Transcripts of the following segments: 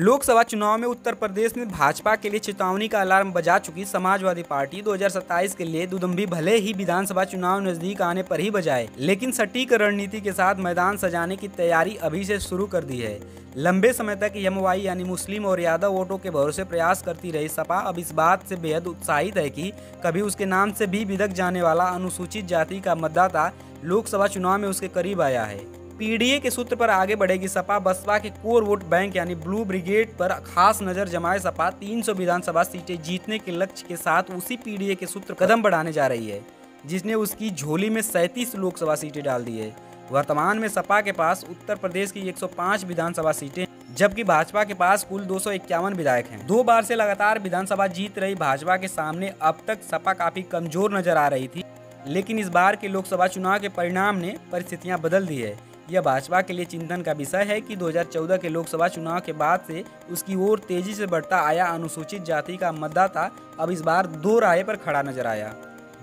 लोकसभा चुनाव में उत्तर प्रदेश में भाजपा के लिए चेतावनी का अलार्म बजा चुकी समाजवादी पार्टी 2027 के लिए दुदुम्बी भले ही विधानसभा चुनाव नजदीक आने पर ही बजाए, लेकिन सटीक रणनीति के साथ मैदान सजाने की तैयारी अभी से शुरू कर दी है। लंबे समय तक एमवाई यानी मुस्लिम और यादव वोटों के भरोसे प्रयास करती रही सपा अब इस बात से बेहद उत्साहित है कि कभी उसके नाम से भी बिदक जाने वाला अनुसूचित जाति का मतदाता लोकसभा चुनाव में उसके करीब आया है। पीडीए के सूत्र पर आगे बढ़ेगी सपा। बसपा के कोर वोट बैंक यानी ब्लू ब्रिगेड पर खास नजर जमाए सपा 300 विधानसभा सीटें जीतने के लक्ष्य के साथ उसी पीडीए के सूत्र कदम बढ़ाने जा रही है, जिसने उसकी झोली में 37 लोकसभा सीटें डाल दी है। वर्तमान में सपा के पास उत्तर प्रदेश की 105 विधानसभा सीटें, जबकि भाजपा के पास कुल 251 विधायक हैं। 2 बार से लगातार विधानसभा जीत रही भाजपा के सामने अब तक सपा काफी कमजोर नजर आ रही थी, लेकिन इस बार के लोकसभा चुनाव के परिणाम ने परिस्थितियां बदल दी है। यह भाजपा के लिए चिंतन का विषय है कि 2014 के लोकसभा चुनाव के बाद से उसकी ओर तेजी से बढ़ता आया अनुसूचित जाति का मतदाता अब इस बार 2 राय पर खड़ा नजर आया।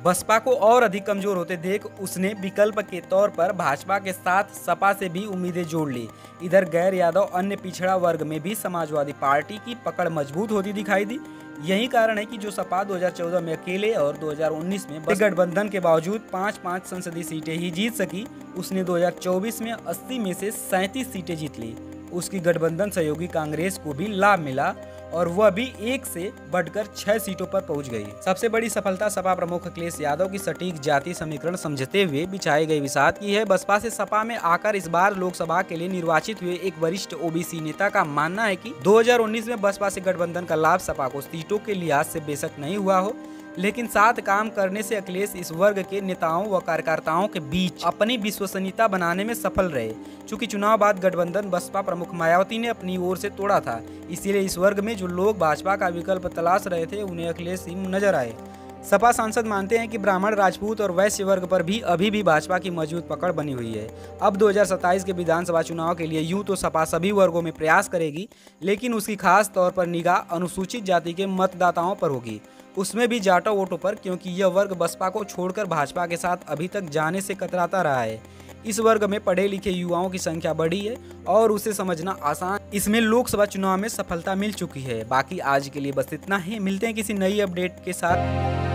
बसपा को और अधिक कमजोर होते देख उसने विकल्प के तौर पर भाजपा के साथ सपा से भी उम्मीदें जोड़ ली। इधर गैर यादव अन्य पिछड़ा वर्ग में भी समाजवादी पार्टी की पकड़ मजबूत होती दिखाई दी। यही कारण है कि जो सपा 2014 में अकेले और 2019 में गठबंधन के बावजूद 5-5 संसदीय सीटें ही जीत सकी, उसने 2024 में 80 में से 37 सीटें जीत ली। उसकी गठबंधन सहयोगी कांग्रेस को भी लाभ मिला और वह भी 1 से बढ़कर 6 सीटों पर पहुंच गई। सबसे बड़ी सफलता सपा प्रमुख अखिलेश यादव की सटीक जाति समीकरण समझते हुए बिछाई गई विसात की है। बसपा से सपा में आकर इस बार लोकसभा के लिए निर्वाचित हुए एक वरिष्ठ ओबीसी नेता का मानना है कि 2019 में बसपा से गठबंधन का लाभ सपा को सीटों के लिहाज से बेशक नहीं हुआ हो, लेकिन साथ काम करने से अखिलेश इस वर्ग के नेताओं व कार्यकर्ताओं के बीच अपनी विश्वसनीयता बनाने में सफल रहे। चूंकि चुनाव बाद गठबंधन बसपा प्रमुख मायावती ने अपनी ओर से तोड़ा था, इसीलिए इस वर्ग में जो लोग भाजपा का विकल्प तलाश रहे थे उन्हें अखिलेश ही नजर आए। सपा सांसद मानते हैं कि ब्राह्मण, राजपूत और वैश्य वर्ग पर भी अभी भी भाजपा की मजबूत पकड़ बनी हुई है। अब 2027 के विधानसभा चुनाव के लिए यूं तो सपा सभी वर्गों में प्रयास करेगी, लेकिन उसकी खास तौर पर निगाह अनुसूचित जाति के मतदाताओं पर होगी, उसमें भी जाटो वोटों पर, क्योंकि यह वर्ग बसपा को छोड़कर भाजपा के साथ अभी तक जाने से कतराता रहा है। इस वर्ग में पढ़े लिखे युवाओं की संख्या बढ़ी है और उसे समझना आसान, इसमें लोकसभा चुनाव में सफलता मिल चुकी है। बाकी आज के लिए बस इतना ही, मिलते हैं किसी नई अपडेट के साथ।